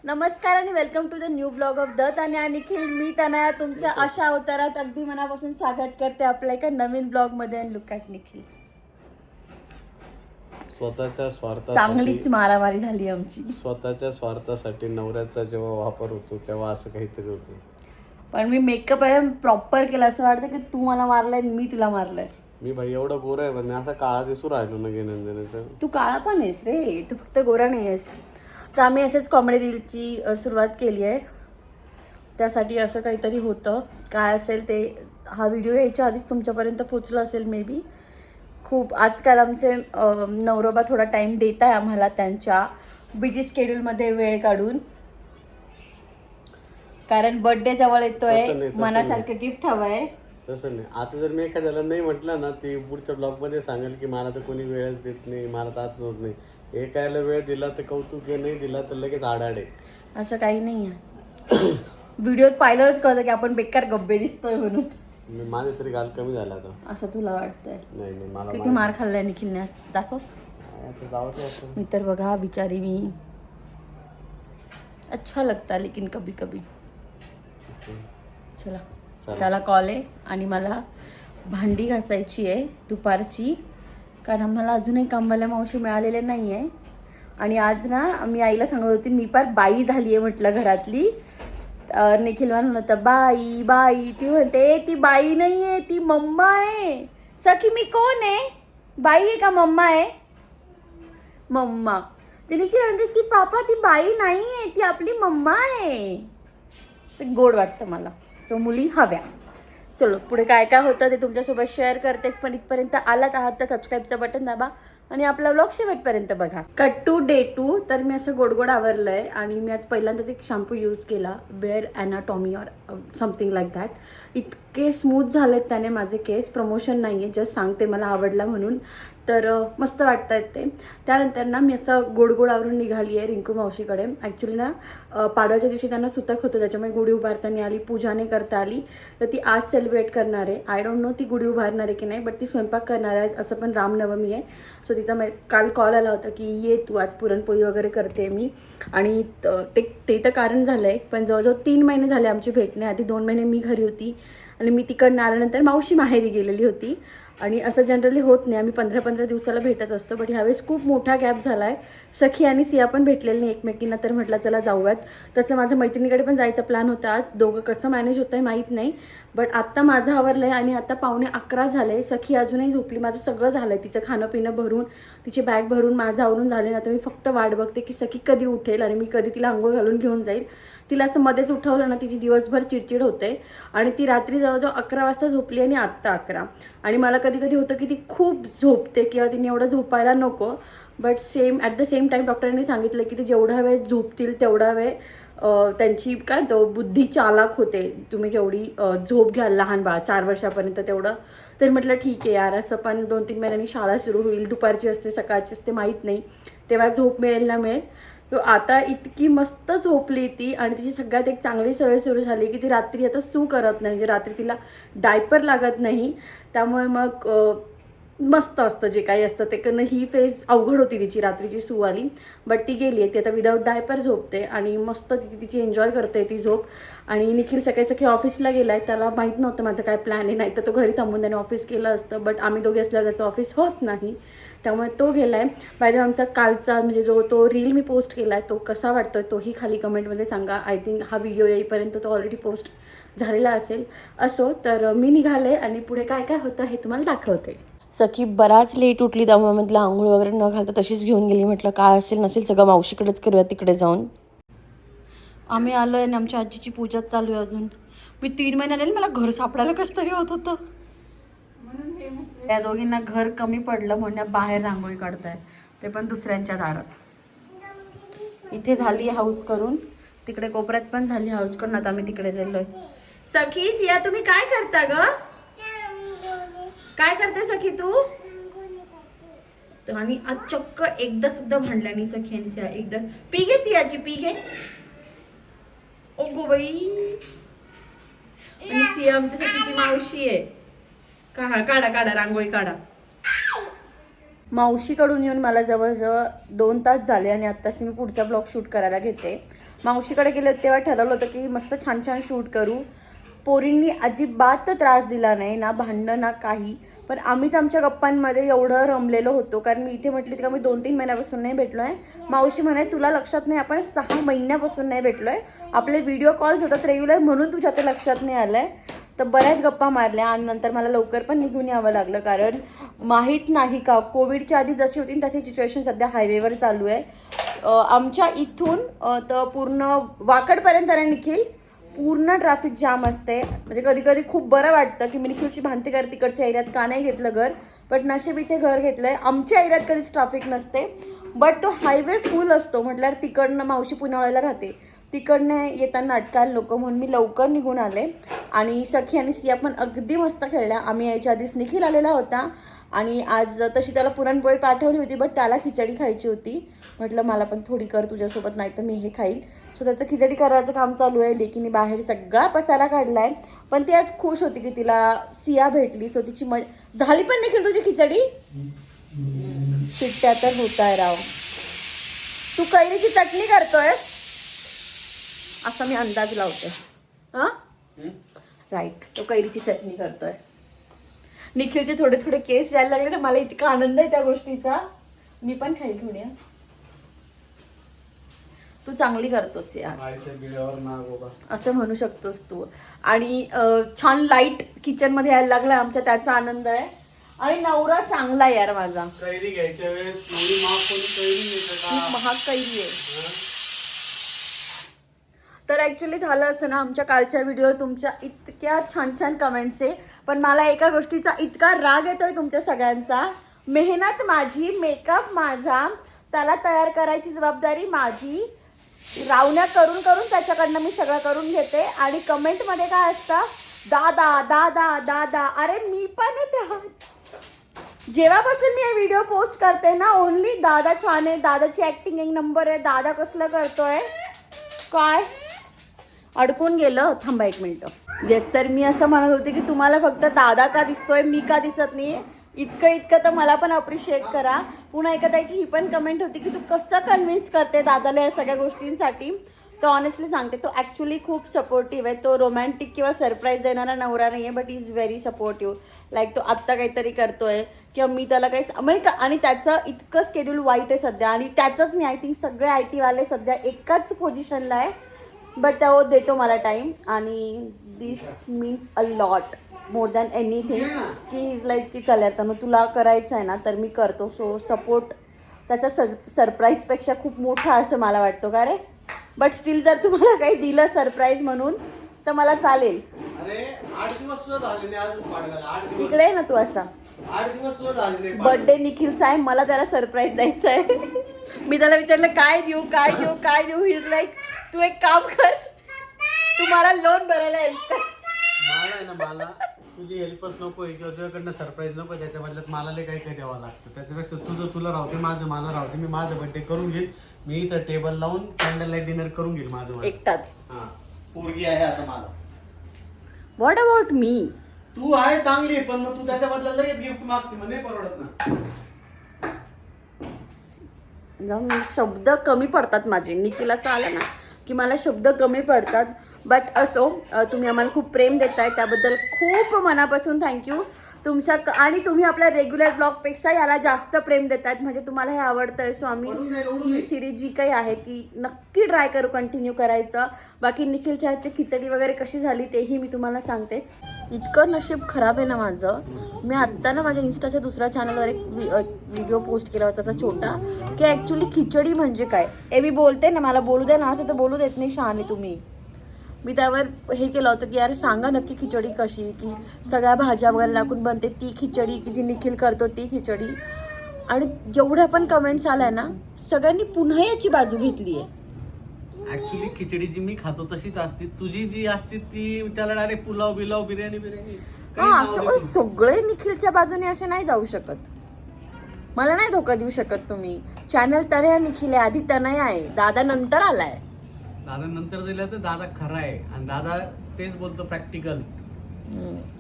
नमस्कार आणि welcome to the new blog of Dutt आणि निखिल. मी तनया तुमच्या अशा अवतारात अगदी मनापासून स्वागत करते आपल्या एका नवीन ब्लॉग मध्ये. आणि लुक ॲट निखिल. स्वतःच्या स्वार्थासाठी चांगलीच मारामारी झाली आमची. स्वतःच्या स्वार्थासाठी नवऱ्याचा जेव्हा वापर होतो तेव्हा असं काहीतरी होतं. पण मी मेकअप प्रॉपर केला, असं वाटतं की तू मला मारलाय मी तुला मारलाय. मी भाई एवढं गोरं आहे पण असा काळा दिसू राहिलो ना घेण्याचं. तू काळा पण आहेस रे, तू फक्त गोरा नाही आहेस. तर आम्ही असेच कॉमेडी रीलची सुरुवात केली आहे. त्यासाठी असं काहीतरी होतं, काय असेल ते हा व्हिडिओ यायच्या आधीच तुमच्यापर्यंत पोचला असेल मे बी. खूप आजकाल आमचे नवरोबा थोडा टाईम देत आहे आम्हाला त्यांच्या बिझी स्केड्यूलमध्ये वेळ काढून, कारण बर्थडे जवळ येतोय, मनासारखं गिफ्ट हवं आहे. तसं नाही. आता जर मी एखाद्याला नाही म्हटलं ना, ती पुढच्या ब्लॉगमध्ये सांगेल की मला तर कोणी वेळच देत नाही, मला तर असंच होत नाही. एकाला वेळ दिला तर कौतुक आहे, नाही दिला तर लगेच आडाडे. असं काही नाही आहे. व्हिडिओत पाहिलंच कळतं की आपण बेकार गब्बे दिसतोय म्हणून. माझे तरी गाल कमी झाला आता. असं तुला वाटतंय? नाही मला किती मार खाल्लाय निखिलने, दाखव. आता जाऊ. मी तर बघा बिचारी, मी अच्छा लगता लेकिन कभी कभी. चला, त्याला कॉल आहे आणि मला भांडी घासायची आहे दुपारची, कारण मला अजूनही कामवाल्या मावशी मिळालेले नाही आहे. आणि आज ना मी आईला सांगत होती मी पार बाई झाली आहे म्हटलं घरातली. निखिल म्हणून होतं बाई बाई, ती म्हणते ती बाई नाही आहे, ती मम्मा आहे. सखी मी कोण आहे, बाई आहे का मम्मा आहे? मम्मा. ते निखिल म्हणते ती पापा ती बाई नाही आहे, ती आपली मम्मा आहे. ते गोड वाटतं मला. सो मुली हव्या. चलो पुढे काय काय होतं ते तुमच्यासोबत शेअर करतेच, पण इथपर्यंत आलाच आहात तर सबस्क्राईबचं बटन दाबा आणि आपला व्लॉग शेवटपर्यंत बघा. Cut to day 2. तर मी असं गोडगोड आवरलं आहे आणि मी आज पहिल्यांदाच एक शॅम्पू यूज केला, bare anatomy or something like that. इतके स्मूथ झालेत त्याने माझे केस. प्रमोशन नाही आहे, जस्ट सांगते मला आवडला म्हणून. तर मस्त वाटत आहेत ते. त्यानंतर ना मी असं गोडगोड आवरून निघाली आहे रिंकू मावशीकडे. ॲक्च्युली ना पाडव्याच्या दिवशी त्यांना सुतक होतं, त्याच्यामुळे गुढी उभारताना आली, पूजा नाही करता आली. तर ती आज सेलिब्रेट करणार आहे. आय डोंट नो ती गुढी उभारणार आहे की नाही, बट ती स्वयंपाक करणार आहे. असं पण रामनवमी आहे. सो तिचा काल कॉल आला होता की ये तू, आज पुरणपोळी वगैरे करते मी. आणि ते तर कारण झालं आहे, पण जवळजवळ 3 महिने झाले आमची भेटणे. आधी 2 महिने मी घरी होती आणि मी तिकडनं आल्यानंतर मावशी माहेरी गेलेली होती. आणि असं जनरली होत नाही, आम्ही 15-15 दिवसाला भेटत असतो. बट ह्यावेळेस खूप मोठा गॅप झाला आहे. सखी आणि सिया पण भेटलेली नाही एकमेकींना, तर म्हटलं चला जाऊयात. तसं माझं मैत्रिणीकडे पण जायचा प्लॅन होता आज. दोघं कसं मॅनेज होतं आहे माहीत नाही, बट आत्ता माझं आवरलं आहे. आणि आता 11:15 झाले. सखी अजूनही झोपली. माझं सगळं झालं आहे, तिचं खाणं पिणं भरून, तिची बॅग भरून माझं आवरून झाले ना. आता मी फक्त वाट बघते की सखी कधी उठेल आणि मी कधी तिला आंघोळ घालून घेऊन जाईल. तिला असं मध्येच उठवलं ना तिची दिवसभर चिडचिड होते. आणि ती रात्री जवळजवळ 11 वाजता झोपली आणि आत्ता 11. आणि मला कधी कधी होतं की ती खूप झोपते किंवा तिने एवढं झोपायला नको. But at the same time डॉक्टरांनी सांगितलं की ते जेवढा वेळ झोपतील तेवढा वेळ त्यांची बुद्धी चालाक होते. तुम्ही जेवढी झोप घ्याल लहान बाळ 4 वर्षापर्यंत तेवढं. तर म्हटलं ठीक आहे यार, असं पण 2-3 महिन्यांनी शाळा सुरू होईल, दुपारची असते सकाळची असते माहीत नाही, तेव्हा झोप मिळेल ना मिळेल. तो आता इतकी मस्त झोपली ती. आणि तिची सगळ्यात एक चांगली सवय सुरू झाली की ती रात्री आता सू करत नाही, म्हणजे रात्री तिला डायपर लागत नाही. त्यामुळे मग मस्त असतं जे काही असतं ते. कारण ही फेज अवघड होती तिची रात्रीची सू आली, बट ती गेली आहे. ती आता विदाऊट डायपर झोपते आणि मस्त तिची एन्जॉय करते ती झोप. आणि निखिल सकाळी ऑफिसला गेला आहे. त्याला माहीत नव्हतं माझं काय प्लॅन आहे, नाही तर तो घरी थांबून त्याने ऑफिस केलं असतं. बट आम्ही दोघे असल्यावर त्याचं ऑफिस होत नाही, त्यामुळे तो गेला आहे. पाहिजे आमचा कालचा म्हणजे तो रील मी पोस्ट केला आहे तो कसा वाटतो आहे तोही खाली कमेंटमध्ये सांगा. आय थिंक हा व्हिडिओ येईपर्यंत तो ऑलरेडी पोस्ट झालेला असेल. असो तर मी निघाले आणि पुढे काय काय होतं हे तुम्हाला दाखवते. सखी बराच लेट उठली, त्यामुळे मग तिला आंघोळ वगैरे न घालता तशीच घेऊन गेली. म्हटलं काय असेल नसेल सगळं मावशीकडेच करूया तिकडे जाऊन. आम्ही आलो आहे आणि आमच्या आजीची पूजाच चालू आहे अजून. मी 3 महिने आले, मला घर सापडायला कसं तरी होत होतं. त्या दोघींना घर कमी पडलं म्हणून बाहेर रांगोळी काढताय, ते पण दुसऱ्यांच्या दारात. इथे झाली हाऊस करून, तिकडे कोपऱ्यात पण झाली हाऊस करून. आता आम्ही तिकडे चाललोय. सखी सिया तुम्ही काय करता ग? काय करते सखी तू? तर आणि आज चक्क एकदा सुद्धा भांडल्या नाही सखी आणि सिया. एकदा पी घे सियाची, पी घे. ओ गो बाई. आणि सिया आमच्या सखीची मावशी आहे. काढा काढा रांगोळी काढा. मावशीकडून येऊन मला जवळजवळ 2 तास झाले आणि आत्ताच मी पुढचा ब्लॉग शूट करायला घेते. मावशीकडे गेले होते तेव्हा ठरवलं होतं की मस्त छान छान शूट करू. पोरींनी अजिबात त्रास दिला नाही, ना भांडणं ना काही. पण आम्हीच आमच्या गप्पांमध्ये एवढं रमलेलो होतो, कारण मी इथे म्हटली का मी 2-3 महिन्यापासून नाही भेटलो आहे. मावशी म्हणे तुला लक्षात नाही आपण 6 महिन्यापासून नाही भेटलो आहे, आपले व्हिडिओ कॉल्स होतात रेग्युलर म्हणून तुझ्या ते लक्षात नाही आलं आहे. तर बऱ्याच गप्पा मारल्या आणि नंतर मला लवकर पण निघून यावं लागलं, कारण माहीत नाही का कोविडच्या आधी जशी होती तशी सिच्युएशन सध्या हायवेवर चालू आहे. आमच्या इथून तर पूर्ण वाकडपर्यंत निखिल पूर्ण ट्रॅफिक जाम असते. म्हणजे कधी कधी खूप बरं वाटतं की मी निखिलची भांडते कर तिकडच्या एरियात का नाही घेतलं घर, बट नशीब इथे घर घेतलं आहे. आमच्या एरियात कधीच ट्रॅफिक नसते, बट तो हायवे फुल असतो. म्हटल्यावर तिकडनं मावशी पुण्याला राहते, तिकडनं येताना अटकायला नको म्हणून मी लवकर निघून आले. आणि सखी आणि सिया पण अगदी मस्त खेळल्या. आम्ही यायच्या आधीच निखिल आलेला होता आणि आज तशी त्याला पुरणपोळी पाठवली होती, बट त्याला खिचडी खायची होती. म्हटलं मला पण थोडी कर तुझ्यासोबत, नाही तर मी हे खाईल. सो त्याचं खिचडी करायचं काम चालू आहे. लेकीने बाहेर सगळा पसारा काढलाय, पण ती आज खुश होती की तिला सिया भेटली. सो तिची झाली पण देखील तुझी खिचडी. शिट्ट्या तर होत आहे राव. तू कैरीची चटणी करतोय असा मी अंदाज लावते. हा राईट, तो कैरीची चटणी करतोय. निखिलचे थोडे थोडे केस यायला लागले ना, मला इतका आनंद आहे त्या गोष्टीचा. मी पण खाईल थोडी. तू चांगली करतोस यार, असं म्हणू शकतोस तू. आणि छान लाईट किचन मध्ये यायला लागलाय आमच्या, त्याचा आनंद आहे. आणि नवरा चांगला यार माझा. कैरी घ्यायच्या वेळेस खूप महाग कैरी आहे. तर ऍक्च्युली झालं असं ना, आमच्या कालच्या व्हिडिओवर तुमच्या इतक्या छान छान कमेंट्स आहे, पण मला एका गोष्टीचा इतका राग येतोय तुमच्या सगळ्यांचा. मेहनत माझी, मेकअप माझा, त्याला तयार करायची जबाबदारी माझी, रावण्या करून करून त्याच्याकडनं मी सगळं करून घेते. आणि कमेंटमध्ये काय असतं, दादा दादा दादा. अरे मी पण आहे त्यात. जेव्हापासून मी हे व्हिडिओ पोस्ट करते ना, ओनली दादा छान आहे, दादाची ऍक्टिंग एक नंबर आहे, दादा कसलं करतोय. काय अडकून गेलं. थांबा 1 मिनिट. येस, तर मी असं म्हणत होते की तुम्हाला फक्त दादा का दिसतोय, मी का दिसत नाही. इतकं तर मला पण अप्रिशिएट करा. पुन्हा एखाद्याची ही पण कमेंट होती की तू कसं कन्व्हिन्स करते दादाला या सगळ्या गोष्टींसाठी. तो ऑनेस्टली सांगते, तो ॲक्च्युली खूप सपोर्टिव्ह आहे. तो रोमॅन्टिक किंवा सरप्राईज देणारा नवरा नाही आहे, but is very supportive. Like तो आत्ता काहीतरी करतोय किंवा मी त्याला काही म्हणजे आणि त्याचं इतकं स्केड्यूल वाईट आहे सध्या. आणि त्याचंच नाही, आय थिंक सगळे IT वाले सध्या एकाच पोझिशनला आहे, बट तो देतो मला टाईम. आणि this means a lot more than anything. की इज लाईक की चल तर मग तुला करायचं आहे ना तर मी करतो. सो सपोर्ट त्याचा सरप्राईजपेक्षा खूप मोठा असं मला वाटतो का रे. बट स्टील जर तुम्हाला काही दिलं सरप्राईज म्हणून तर मला चालेल. अरे 8 दिवस सुद्धा झाले नाही अजून पाडव्याला. 8 दिवस इकडे आहे ना तू असा. 8 दिवस सुद्धा झाले नाही. बर्थडे निखिलचा आहे, मला त्याला सरप्राईज द्यायचा आहे. मी त्याला विचारलं काय देऊ काय देऊ काय देऊ. ही इज लाईक तू एक काम कर, तू मला लोन भरायला हेल्प कर. मला आहे ना, मला तुझी हेल्पच नको किंवा तुझ्याकडनं सरप्राईज नको. त्याच्याबद्दल मला लय काही काही द्यावं लागतं. त्याच्यापेक्षा तुझं तुला राहते, माझं मला राहते. मी माझं बर्थडे करून घेईल. मी इथं टेबल लावून कॅन्डल लाईट डिनर करून घेईल माझं एकटाच. हा पोरगी आहे आता मला. What about me. तू आहे चांगली, पण मग तू त्याच्या बदला लगेच गिफ्ट मागते, मग नाही परवडत ना. शब्द कमी पडतात माझे. निखिल असं आलं ना की मला शब्द कमी पडतात. बट असो, तुम्ही आम्हाला खूप प्रेम देताय त्याबद्दल खूप मनापासून थँक्यू तुमच्या. आणि तुम्ही आपल्या रेग्युलर ब्लॉगपेक्षा याला जास्त प्रेम देतात, म्हणजे तुम्हाला हे आवडतंय. सो आम्ही ही सिरीज जी काही आहे ती नक्की ट्राय करू कंटिन्यू करायचं. बाकी निखिलच्या हातची खिचडी वगैरे कशी झाली तेही मी तुम्हाला सांगतेच. इतकं नशीब खराब आहे ना माझं. मी आत्ता ना माझ्या इन्स्टाच्या दुसऱ्या चॅनलवर एक व्हिडिओ पोस्ट केला होता त्याचा छोटा, की ॲक्च्युली खिचडी म्हणजे काय. मी बोलते ना, मला बोलू द्या ना, असं तर बोलू देत नाही शहाणे तुम्ही. मी त्यावर हे केलं होतं की यार सांगा नक्की खिचडी कशी, की सगळ्या भाज्या वगैरे टाकून बनते ती खिचडी, की जी निखिल करतो ती खिचडी. आणि जेवढ्या पण कमेंट्स आल्या ना, सगळ्यांनी पुन्हा याची बाजू घेतली आहे. ऍक्च्युली खिचडी जी मी खातो तशीच असते. तुझी जी असते ती त्याला डायरेक्ट पुलाव बिलाव बिर्याणी हा, सगळे निखिलच्या बाजूने असे नाही जाऊ शकत. मला नाही धोका देऊ शकत तुम्ही. चॅनल तनया निखिल आहे, आधी तनया आहे, दादा नंतर आलाय. दादा नंतर दिला तर दादा खरा आहे. आणि दादा तेच बोलतो प्रॅक्टिकल.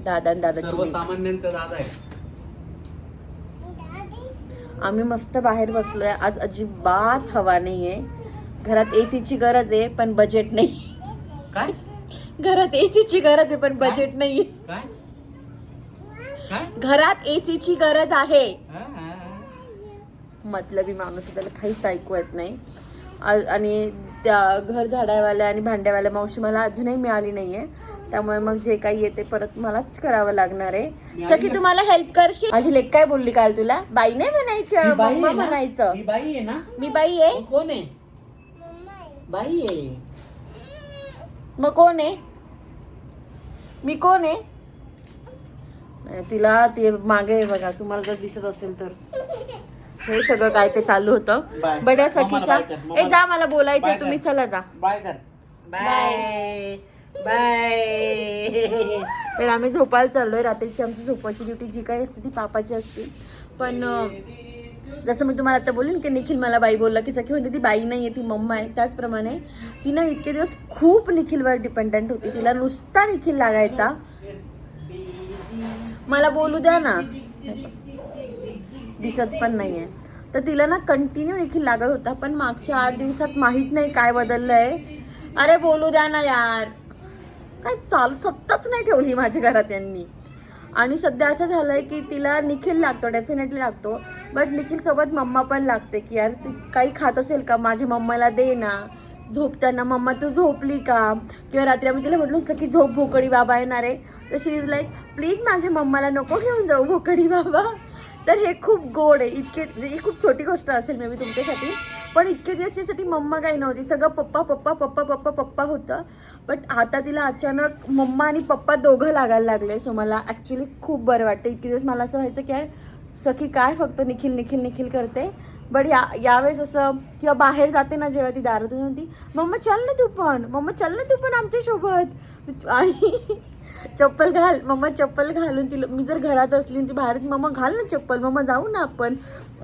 दादा सर्वसामान्यांचा दादा आहे. आम्ही मस्त बाहेर बसलोय. आज अजिबात हवा नाहीये. घरात एसीची गरज आहे पण बजेट नाही. काय घरात एसीची गरज आहे पण बजेट नाही. काय काय घरात एसीची गरज आहे. हा. मतलबी माणूस आहे, त्याला काहीच ऐकू येत नाही. आणि त्या घर झाडावाल्या आणि भांड्यावाल्या मावशी मला अजूनही मिळाली नाहीये, त्यामुळे मग जे काही येते परत मलाच करावं लागणार आहे. सखी तुम्हाला हेल्प करशील? माझी लेक काय बोलली काल तुला? बाई नाही म्हणायचं, मम्मा म्हणायचं. ही बाई आहे ना? मी बाई आहे. कोण आहे? बाई आहे. मग कोण आहे? मी कोण आहे? तिला ते मागे बघा, तुम्हाला जर दिसत असेल तर हे सगळं काय ते चालू होतं. बड्या सखीच्या ए जा, मला बोलायचं, तुम्ही चला जा. बाय कर. Bye bye. तर आम्ही झोपायला चाललोय. रात्रीची आमची झोपायची ड्युटी जी काही असते ती पापाची असते. पण जसं मी तुम्हाला आता बोलून की निखिल मला बाई बोलला की सखी म्हणते ती बाई नाही आहे, ती मम्मा आहे. त्याचप्रमाणे तिनं इतके दिवस खूप निखिलवर डिपेंडंट होती. तिला नुसता निखिल लागायचा. मला बोलू द्या ना, दिसत पण नाहीये. तर तिला ना कंटिन्यू निखिल लागत होता. पण मागच्या 8 दिवसात माहित नाही काय बदललंय. अरे बोलू द्या ना यार, काय सत्ताच नाही ठेवली माझ्या घरात यांनी. आणि सध्या असं झालंय की तिला निखिल लागतो, डेफिनेटली लागतो. बट निखिल सोबत मम्मा पण लागते की यार तू काही खात असेल का, माझ्या मम्माला दे ना. झोपताना मम्मा तू झोपली का, किंवा रात्री आम्ही तिला म्हटलं असतं की झोप, भोकडी बाबा येणार आहे. तर शी इज लाईक प्लीज माझ्या मम्माला नको घेऊन जाऊ भोकडी बाबा. तर हे खूप गोड आहे. इतके ही खूप छोटी गोष्ट असेल मे बी तुमच्यासाठी, पण इतके दिवस त्यासाठी मम्मा काही नव्हती. सगळं पप्पा पप्पा पप्पा पप्पा पप्पा होतं. बट आता तिला अचानक मम्मा आणि पप्पा दोघं लागायला लागले. सो मला ॲक्च्युली खूप बरं वाटतं. इतके दिवस मला असं व्हायचं की यार सखी काय फक्त निखिल निखिल निखिल करते. बट यावेळेस असं, किंवा बाहेर जाते ना जेव्हा ती दारातून होती, मम्मा चल ना तू पण, मम्मा चल ना तू पण आमच्यासोबत. आणि चप्पल घाल मम्मा, चप्पल घालून तिला मी जर घरात असली ती बाहेर, मम्मा घाल ना चप्पल, मम्मा जाऊ ना आपण.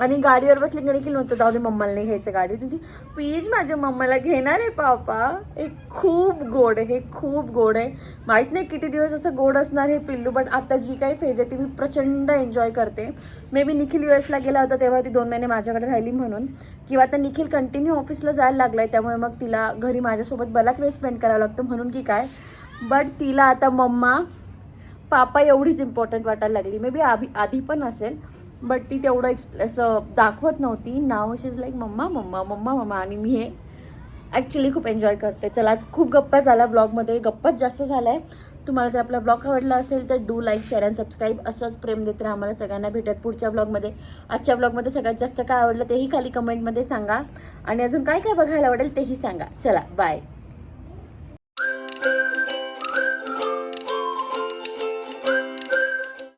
आणि गाडीवर बसली की निखिल नव्हतं जाऊ दे मम्माला नाही घ्यायचं गाडी, ती प्लीज माझ्या मम्माला घेणार आहे पापा. हे खूप गोड आहे, हे खूप गोड आहे. माहीत नाही किती दिवस असं गोड असणार हे पिल्लू. बट आता जी काही फेज आहे ती मी प्रचंड एन्जॉय करते. मे बी निखिल US गेला होता तेव्हा ती 2 महिने माझ्याकडे राहिली म्हणून, किंवा आता निखिल कंटिन्यू ऑफिसला जायला लागलाय त्यामुळे मग तिला घरी माझ्यासोबत बराच वेळ स्पेंड करावा लागतो म्हणून की काय. बट तिला आता मम्मा पापा एवढीच इम्पॉर्टंट वाटायला लागली. मे बी आधी पण असेल, बट ती तेवढं असं दाखवत नव्हती. नाव she is like mama mama mama mama. आणि मी हे ॲक्च्युली खूप एन्जॉय करते. चला आज खूप गप्पा झाला ब्लॉगमध्ये, गप्पाच जास्त झाला आहे. तुम्हाला जर आपला ब्लॉग आवडला असेल तर do like share and subscribe. असंच प्रेम देत राहा आम्हाला सगळ्यांना. भेटत पुढच्या ब्लॉगमध्ये. आजच्या ब्लॉगमध्ये सगळ्यात जास्त काय आवडलं तेही खाली कमेंटमध्ये सांगा. आणि अजून काय काय बघायला आवडेल तेही सांगा. चला बाय.